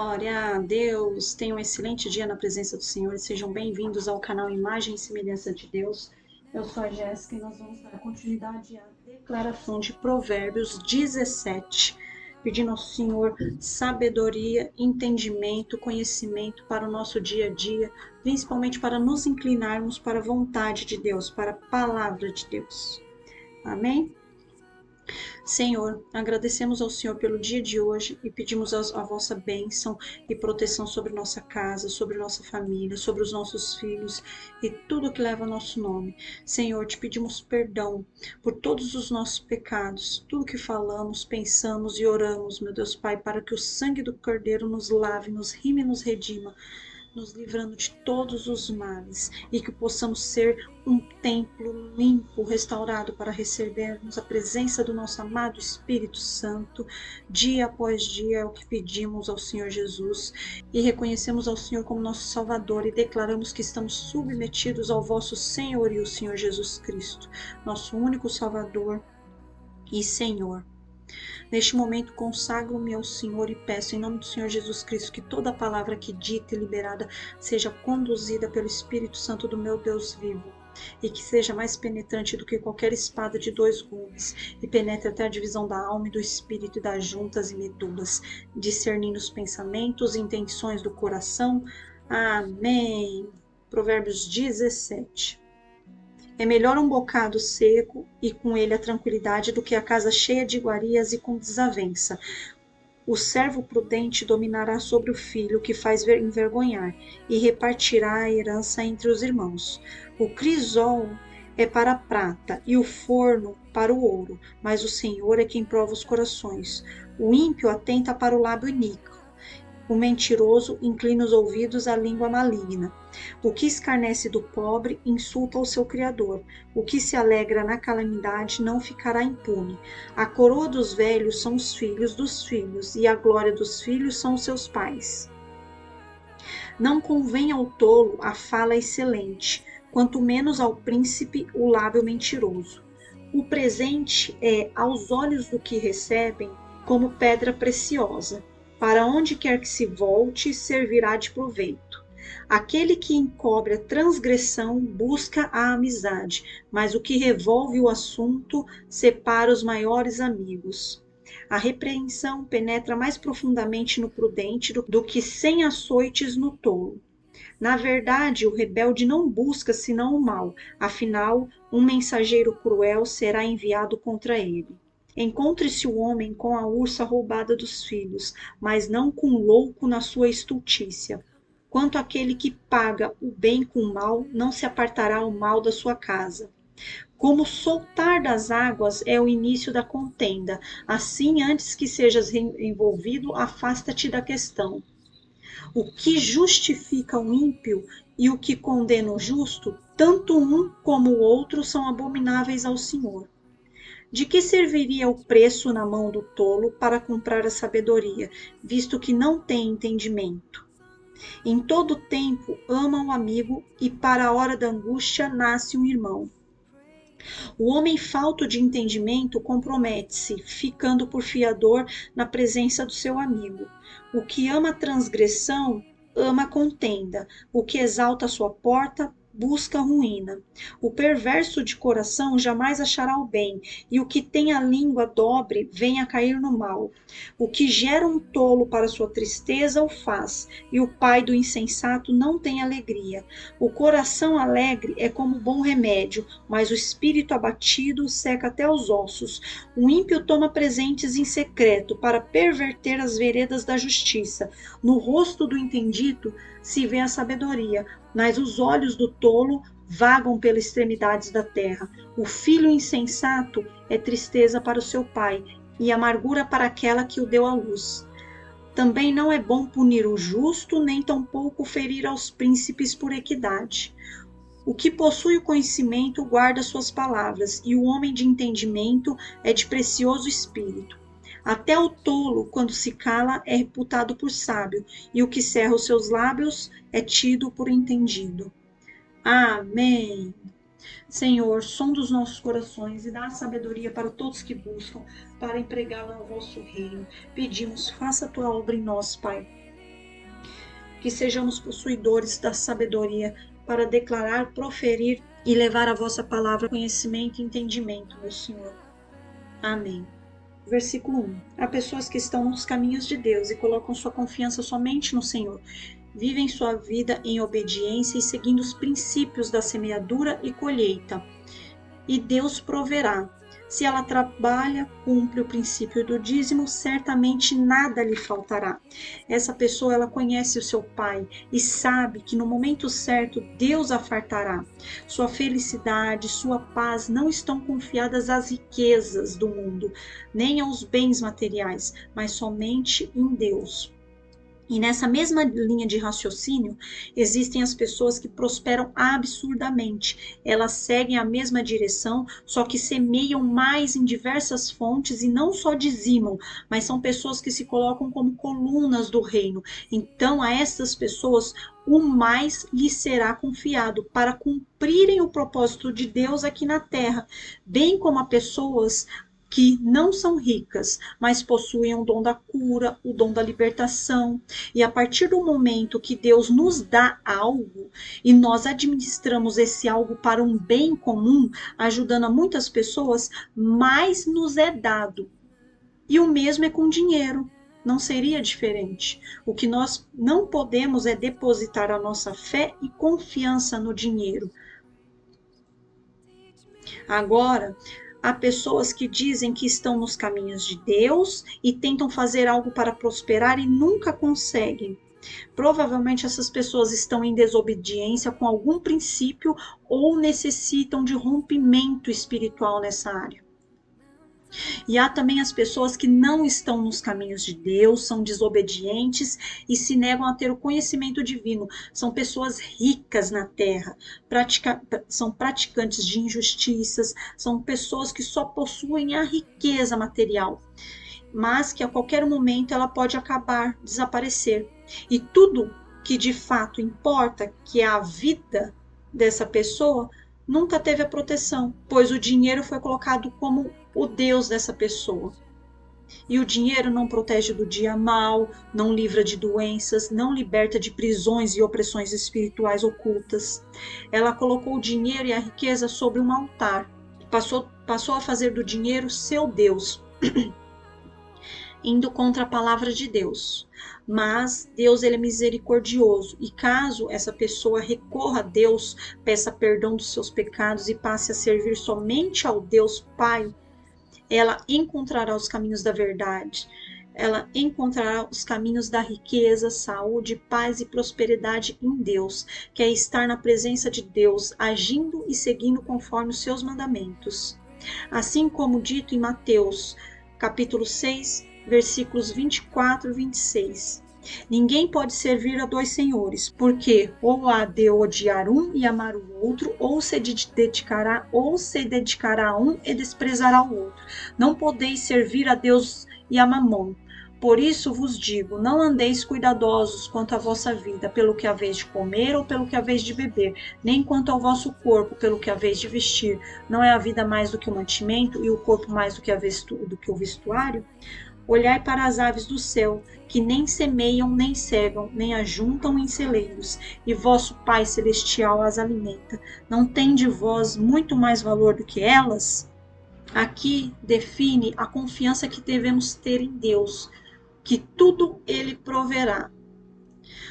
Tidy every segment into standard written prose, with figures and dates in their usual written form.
Glória a Deus! Tenham um excelente dia na presença do Senhor e sejam bem-vindos ao canal Imagem e Semelhança de Deus. Eu sou a Jéssica e nós vamos dar continuidade à declaração de Provérbios 17, pedindo ao Senhor sabedoria, entendimento, conhecimento para o nosso dia a dia, principalmente para nos inclinarmos para a vontade de Deus, para a palavra de Deus. Amém? Senhor, agradecemos ao Senhor pelo dia de hoje e pedimos a vossa bênção e proteção sobre nossa casa, sobre nossa família, sobre os nossos filhos e tudo que leva nosso nome. Senhor, te pedimos perdão por todos os nossos pecados, tudo que falamos, pensamos e oramos, meu Deus Pai, para que o sangue do Cordeiro nos lave, nos rime e nos redima, nos livrando de todos os males, e que possamos ser um templo limpo, restaurado, para recebermos a presença do nosso amado Espírito Santo, dia após dia. É o que pedimos ao Senhor Jesus, e reconhecemos ao Senhor como nosso Salvador, e declaramos que estamos submetidos ao vosso senhorio, Senhor Jesus Cristo, nosso único Salvador e Senhor. Neste momento, consagro-me ao Senhor e peço, em nome do Senhor Jesus Cristo, que toda palavra aqui dita e liberada seja conduzida pelo Espírito Santo do meu Deus vivo, e que seja mais penetrante do que qualquer espada de dois gumes, e penetre até a divisão da alma e do espírito e das juntas e medulas, discernindo os pensamentos e intenções do coração. Amém. Provérbios 17. É melhor um bocado seco e com ele a tranquilidade do que a casa cheia de iguarias e com desavença. O servo prudente dominará sobre o filho que faz envergonhar e repartirá a herança entre os irmãos. O crisol é para a prata e o forno para o ouro, mas o Senhor é quem prova os corações. O ímpio atenta para o lábio iníquo. O mentiroso inclina os ouvidos à língua maligna. O que escarnece do pobre insulta o seu Criador. O que se alegra na calamidade não ficará impune. A coroa dos velhos são os filhos dos filhos, e a glória dos filhos são os seus pais. Não convém ao tolo a fala excelente, quanto menos ao príncipe o lábio mentiroso. O presente é, aos olhos do que recebem, como pedra preciosa. Para onde quer que se volte, servirá de proveito. Aquele que encobre a transgressão busca a amizade, mas o que revolve o assunto separa os maiores amigos. A repreensão penetra mais profundamente no prudente do que 100 açoites no tolo. Na verdade, o rebelde não busca senão o mal, afinal, um mensageiro cruel será enviado contra ele. Encontre-se o homem com a ursa roubada dos filhos, mas não com o louco na sua estultícia. Quanto àquele que paga o bem com o mal, não se apartará o mal da sua casa. Como soltar das águas é o início da contenda, assim antes que sejas envolvido, afasta-te da questão. O que justifica o ímpio e o que condena o justo, tanto um como o outro são abomináveis ao Senhor. De que serviria o preço na mão do tolo para comprar a sabedoria, visto que não tem entendimento? Em todo tempo ama o amigo, e para a hora da angústia nasce um irmão. O homem falto de entendimento compromete-se, ficando por fiador na presença do seu amigo. O que ama a transgressão, ama a contenda. O que exalta a sua porta, busca a ruína. O perverso de coração jamais achará o bem, e o que tem a língua dobre vem a cair no mal. O que gera um tolo para sua tristeza o faz, e o pai do insensato não tem alegria. O coração alegre é como bom remédio, mas o espírito abatido seca até os ossos. O ímpio toma presentes em secreto para perverter as veredas da justiça. No rosto do entendido se vê a sabedoria, mas os olhos do tolo vagam pelas extremidades da terra. O filho insensato é tristeza para o seu pai, e amargura para aquela que o deu à luz. Também não é bom punir o justo, nem tampouco ferir aos príncipes por equidade. O que possui o conhecimento guarda suas palavras, e o homem de entendimento é de precioso espírito. Até o tolo, quando se cala, é reputado por sábio, e o que cerra os seus lábios é tido por entendido. Amém. Senhor, sonda os nossos corações e dá sabedoria para todos que buscam, para empregá-la no vosso reino. Pedimos, faça a tua obra em nós, Pai. que sejamos possuidores da sabedoria para declarar, proferir e levar a vossa palavra conhecimento e entendimento, meu Senhor. Amém. Versículo 1. Há pessoas que estão nos caminhos de Deus e colocam sua confiança somente no Senhor. Vivem sua vida em obediência e seguindo os princípios da semeadura e colheita. E Deus proverá. Se ela trabalha, cumpre o princípio do dízimo, certamente nada lhe faltará. Essa pessoa, ela conhece o seu pai e sabe que no momento certo Deus a fartará. Sua felicidade, sua paz não estão confiadas às riquezas do mundo, nem aos bens materiais, mas somente em Deus. E nessa mesma linha de raciocínio, existem as pessoas que prosperam absurdamente. Elas seguem a mesma direção, só que semeiam mais em diversas fontes e não só dizimam, mas são pessoas que se colocam como colunas do reino. Então, a essas pessoas, o mais lhes será confiado para cumprirem o propósito de Deus aqui na terra, bem como a pessoas que não são ricas, mas possuem o dom da cura, o dom da libertação. E a partir do momento que Deus nos dá algo e nós administramos esse algo para um bem comum, ajudando a muitas pessoas, mais nos é dado. E o mesmo é com dinheiro. Não seria diferente. O que nós não podemos é depositar a nossa fé e confiança no dinheiro. Agora, há pessoas que dizem que estão nos caminhos de Deus e tentam fazer algo para prosperar e nunca conseguem. Provavelmente essas pessoas estão em desobediência com algum princípio ou necessitam de rompimento espiritual nessa área. E há também as pessoas que não estão nos caminhos de Deus, são desobedientes e se negam a ter o conhecimento divino. São pessoas ricas na terra, são praticantes de injustiças, são pessoas que só possuem a riqueza material, mas que a qualquer momento ela pode acabar, desaparecer. E tudo que de fato importa, que é a vida dessa pessoa, nunca teve a proteção, pois o dinheiro foi colocado como o Deus dessa pessoa. E o dinheiro não protege do dia mal, não livra de doenças, não liberta de prisões e opressões espirituais ocultas. Ela colocou o dinheiro e a riqueza sobre um altar, passou a fazer do dinheiro seu Deus, indo contra a palavra de Deus. Mas Deus, ele é misericordioso, e caso essa pessoa recorra a Deus, peça perdão dos seus pecados e passe a servir somente ao Deus Pai, ela encontrará os caminhos da verdade, ela encontrará os caminhos da riqueza, saúde, paz e prosperidade em Deus, que é estar na presença de Deus, agindo e seguindo conforme os seus mandamentos. Assim como dito em Mateus, capítulo 6, versículos 24 e 26. Ninguém pode servir a dois senhores, porque ou há de odiar um e amar o outro, ou se dedicará a um e desprezará o outro. Não podeis servir a Deus e a Mamon. Por isso vos digo, não andeis cuidadosos quanto à vossa vida, pelo que haveis de comer ou pelo que haveis de beber, nem quanto ao vosso corpo, pelo que haveis de vestir. Não é a vida mais do que o mantimento, e o corpo mais do que o vestuário? Olhai para as aves do céu, que nem semeiam, nem cegam, nem ajuntam em celeiros, e vosso Pai Celestial as alimenta. Não tende vós muito mais valor do que elas? Aqui define a confiança que devemos ter em Deus, que tudo Ele proverá.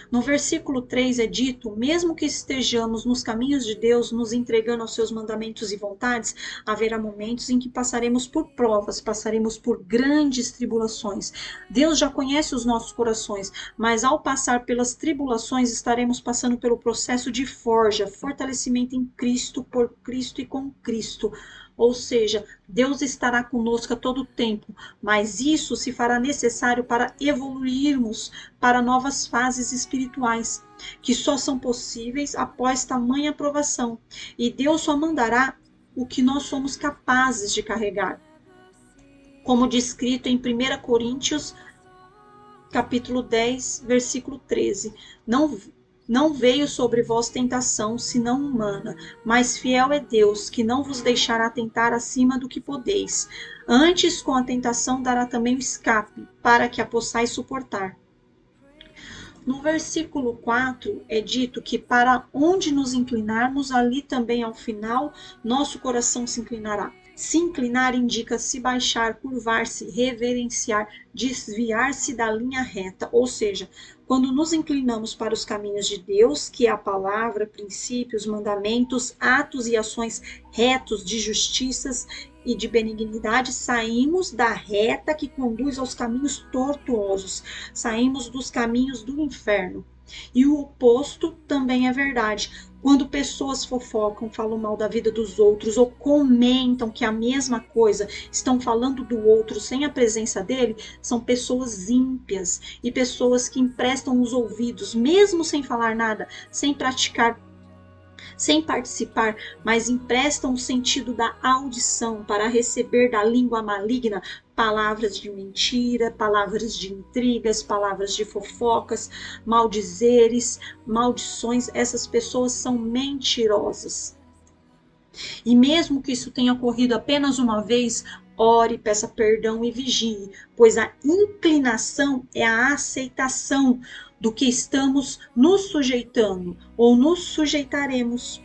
No versículo 3 é dito, mesmo que estejamos nos caminhos de Deus, nos entregando aos seus mandamentos e vontades, haverá momentos em que passaremos por provas, passaremos por grandes tribulações. Deus já conhece os nossos corações, mas ao passar pelas tribulações, estaremos passando pelo processo de forja, fortalecimento em Cristo, por Cristo e com Cristo. Ou seja, Deus estará conosco a todo tempo, mas isso se fará necessário para evoluirmos para novas fases espirituais, que só são possíveis após tamanha provação. E Deus só mandará o que nós somos capazes de carregar. Como descrito em 1 Coríntios, capítulo 10, versículo 13. Não veio sobre vós tentação, senão humana, mas fiel é Deus, que não vos deixará tentar acima do que podeis. Antes, com a tentação, dará também o escape, para que a possais suportar. No versículo 4 é dito que para onde nos inclinarmos, ali também ao final, nosso coração se inclinará. Se inclinar indica se baixar, curvar-se, reverenciar, desviar-se da linha reta. Ou seja, quando nos inclinamos para os caminhos de Deus, que é a palavra, princípios, mandamentos, atos e ações retos de justiças e de benignidade, saímos da reta que conduz aos caminhos tortuosos, saímos dos caminhos do inferno. E o oposto também é verdade. Quando pessoas fofocam, falam mal da vida dos outros ou comentam que a mesma coisa, estão falando do outro sem a presença dele, são pessoas ímpias e pessoas que emprestam os ouvidos, mesmo sem falar nada, sem praticar, sem participar, mas emprestam o sentido da audição para receber da língua maligna palavras de mentira, palavras de intrigas, palavras de fofocas, maldizeres, maldições. Essas pessoas são mentirosas. E mesmo que isso tenha ocorrido apenas uma vez, ore, peça perdão e vigie, pois a inclinação é a aceitação do que estamos nos sujeitando, ou nos sujeitaremos,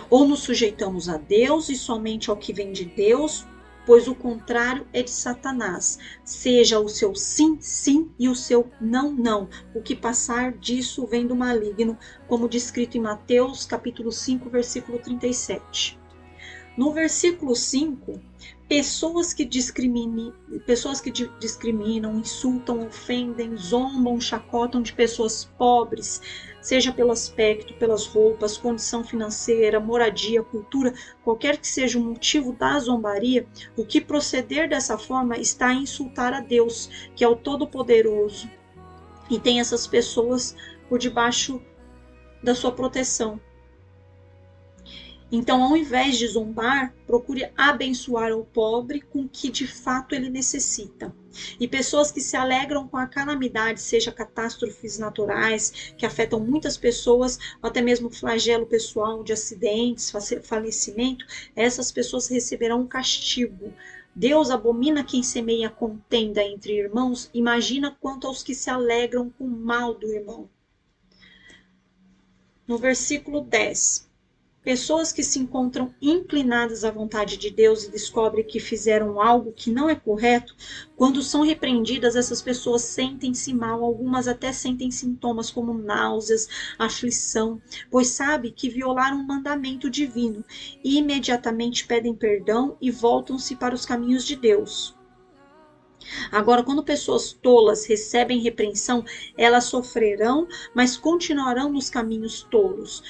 ou nos sujeitamos a Deus e somente ao que vem de Deus, pois o contrário é de Satanás. Seja o seu sim, sim e o seu não, não. O que passar disso vem do maligno, como descrito em Mateus, capítulo 5, versículo 37. No versículo 5, pessoas que discriminam, insultam, ofendem, zombam, chacotam de pessoas pobres, seja pelo aspecto, pelas roupas, condição financeira, moradia, cultura, qualquer que seja o motivo da zombaria, o que proceder dessa forma está a insultar a Deus, que é o Todo-Poderoso, e tem essas pessoas por debaixo da sua proteção. Então, ao invés de zombar, procure abençoar o pobre com o que de fato ele necessita. E pessoas que se alegram com a calamidade, seja catástrofes naturais que afetam muitas pessoas, ou até mesmo flagelo pessoal de acidentes, falecimento, essas pessoas receberão um castigo. Deus abomina quem semeia contenda entre irmãos, imagina quanto aos que se alegram com o mal do irmão. No versículo 10. Pessoas que se encontram inclinadas à vontade de Deus e descobrem que fizeram algo que não é correto, quando são repreendidas, essas pessoas sentem-se mal, algumas até sentem sintomas como náuseas, aflição, pois sabe que violaram um mandamento divino e imediatamente pedem perdão e voltam-se para os caminhos de Deus. Agora, quando pessoas tolas recebem repreensão, elas sofrerão, mas continuarão nos caminhos tolos,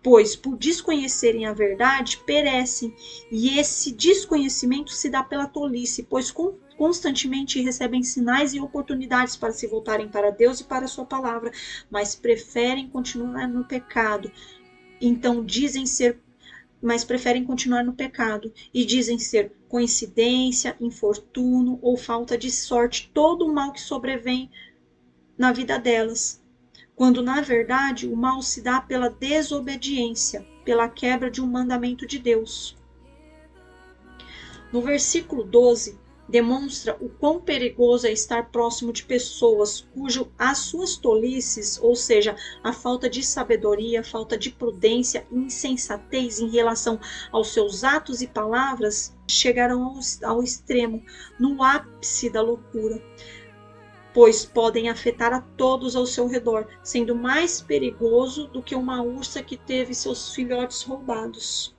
pois por desconhecerem a verdade, perecem, e esse desconhecimento se dá pela tolice, pois constantemente recebem sinais e oportunidades para se voltarem para Deus e para a sua palavra, mas preferem continuar no pecado. Então preferem continuar no pecado e dizem ser coincidência, infortúnio ou falta de sorte todo o mal que sobrevém na vida delas, quando na verdade o mal se dá pela desobediência, pela quebra de um mandamento de Deus. No versículo 12, demonstra o quão perigoso é estar próximo de pessoas as suas tolices, ou seja, a falta de sabedoria, falta de prudência e insensatez em relação aos seus atos e palavras, chegarão ao extremo, no ápice da loucura, pois podem afetar a todos ao seu redor, sendo mais perigoso do que uma ursa que teve seus filhotes roubados.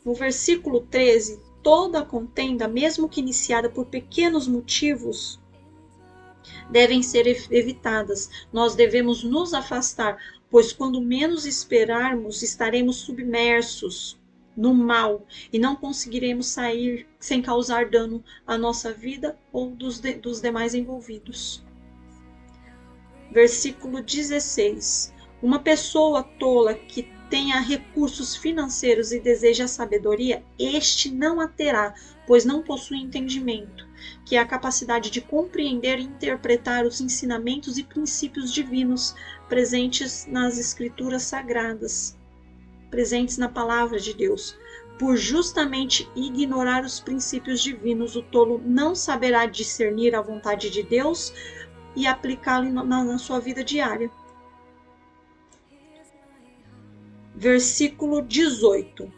No versículo 13, toda a contenda, mesmo que iniciada por pequenos motivos, devem ser evitadas. Nós devemos nos afastar, pois quando menos esperarmos, estaremos submersos no mal e não conseguiremos sair sem causar dano à nossa vida ou dos demais envolvidos. Versículo 16. Uma pessoa tola que tenha recursos financeiros e deseja sabedoria, este não a terá, pois não possui entendimento, que é a capacidade de compreender e interpretar os ensinamentos e princípios divinos presentes nas escrituras sagradas, presentes na palavra de Deus. Por justamente ignorar os princípios divinos, o tolo não saberá discernir a vontade de Deus, e aplicá-lo na sua vida diária. Versículo 18.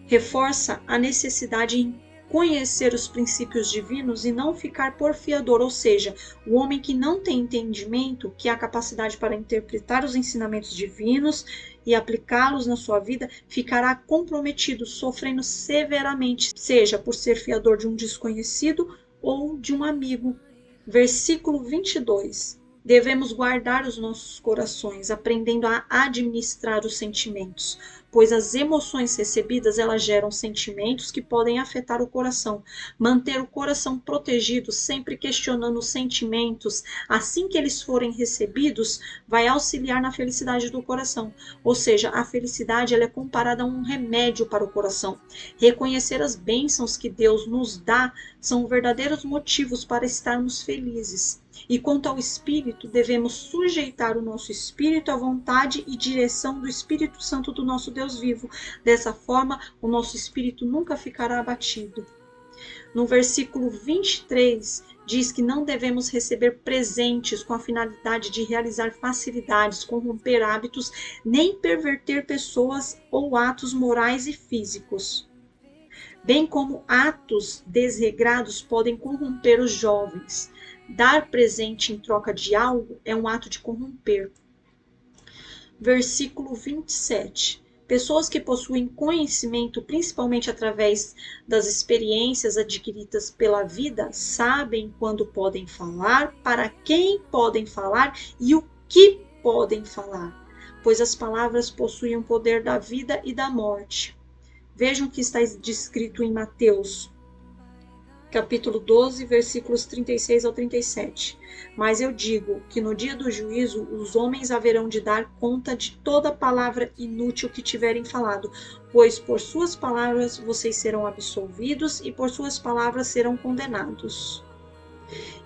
Reforça a necessidade em conhecer os princípios divinos e não ficar porfiador, ou seja, o homem que não tem entendimento, que é a capacidade para interpretar os ensinamentos divinos e aplicá-los na sua vida, ficará comprometido, sofrendo severamente, seja por ser fiador de um desconhecido ou de um amigo. Versículo 22. Devemos guardar os nossos corações, aprendendo a administrar os sentimentos, pois as emoções recebidas, elas geram sentimentos que podem afetar o coração. Manter o coração protegido, sempre questionando os sentimentos, assim que eles forem recebidos, vai auxiliar na felicidade do coração. Ou seja, a felicidade, ela é comparada a um remédio para o coração. Reconhecer as bênçãos que Deus nos dá são verdadeiros motivos para estarmos felizes. E quanto ao espírito, devemos sujeitar o nosso espírito à vontade e direção do Espírito Santo do nosso Deus vivo. Dessa forma, o nosso espírito nunca ficará abatido. No versículo 23, diz que não devemos receber presentes com a finalidade de realizar facilidades, corromper hábitos, nem perverter pessoas ou atos morais e físicos. Bem como atos desregrados podem corromper os jovens. Dar presente em troca de algo é um ato de corromper. Versículo 27. Pessoas que possuem conhecimento, principalmente através das experiências adquiridas pela vida, sabem quando podem falar, para quem podem falar e o que podem falar, pois as palavras possuem o poder da vida e da morte. Vejam o que está descrito em Mateus, capítulo 12, versículos 36 ao 37. Mas eu digo que no dia do juízo os homens haverão de dar conta de toda palavra inútil que tiverem falado, pois por suas palavras vocês serão absolvidos e por suas palavras serão condenados.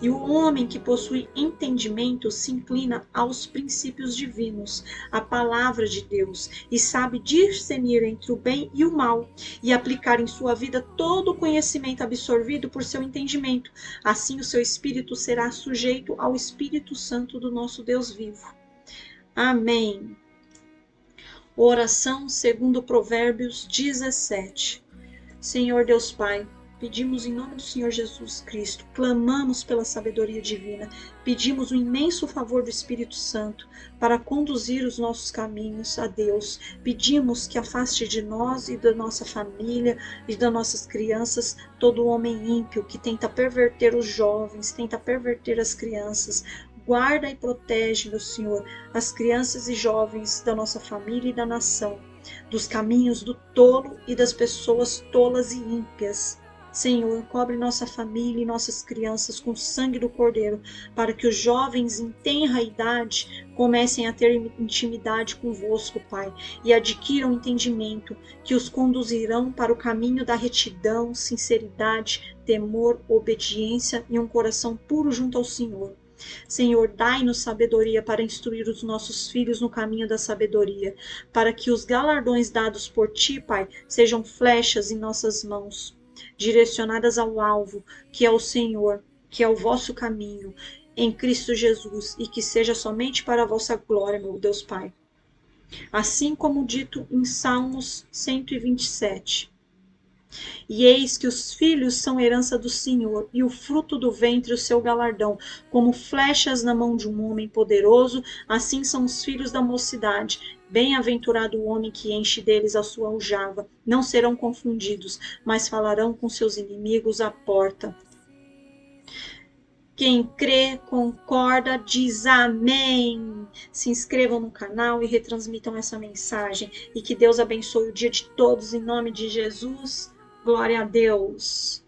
E o homem que possui entendimento se inclina aos princípios divinos, à palavra de Deus, e sabe discernir entre o bem e o mal, e aplicar em sua vida todo o conhecimento absorvido por seu entendimento. Assim o seu espírito será sujeito ao Espírito Santo do nosso Deus vivo. Amém. Oração segundo Provérbios 17. Senhor Deus Pai, pedimos em nome do Senhor Jesus Cristo, clamamos pela sabedoria divina, pedimos o imenso favor do Espírito Santo para conduzir os nossos caminhos a Deus. Pedimos que afaste de nós e da nossa família e das nossas crianças todo homem ímpio que tenta perverter os jovens, tenta perverter as crianças. Guarda e protege, meu Senhor, as crianças e jovens da nossa família e da nação, dos caminhos do tolo e das pessoas tolas e ímpias. Senhor, cobre nossa família e nossas crianças com o sangue do Cordeiro, para que os jovens em tenra idade comecem a ter intimidade convosco, Pai, e adquiram entendimento que os conduzirão para o caminho da retidão, sinceridade, temor, obediência e um coração puro junto ao Senhor. Senhor, dai-nos sabedoria para instruir os nossos filhos no caminho da sabedoria, para que os galardões dados por Ti, Pai, sejam flechas em nossas mãos, direcionadas ao alvo, que é o Senhor, que é o vosso caminho, em Cristo Jesus, e que seja somente para a vossa glória, meu Deus Pai. Assim como dito em Salmos 127. E eis que os filhos são herança do Senhor, e o fruto do ventre o seu galardão. Como flechas na mão de um homem poderoso, assim são os filhos da mocidade. Bem-aventurado o homem que enche deles a sua aljava. Não serão confundidos, mas falarão com seus inimigos à porta. Quem crê, concorda, diz amém. Se inscrevam no canal e retransmitam essa mensagem. E que Deus abençoe o dia de todos em nome de Jesus. Glória a Deus.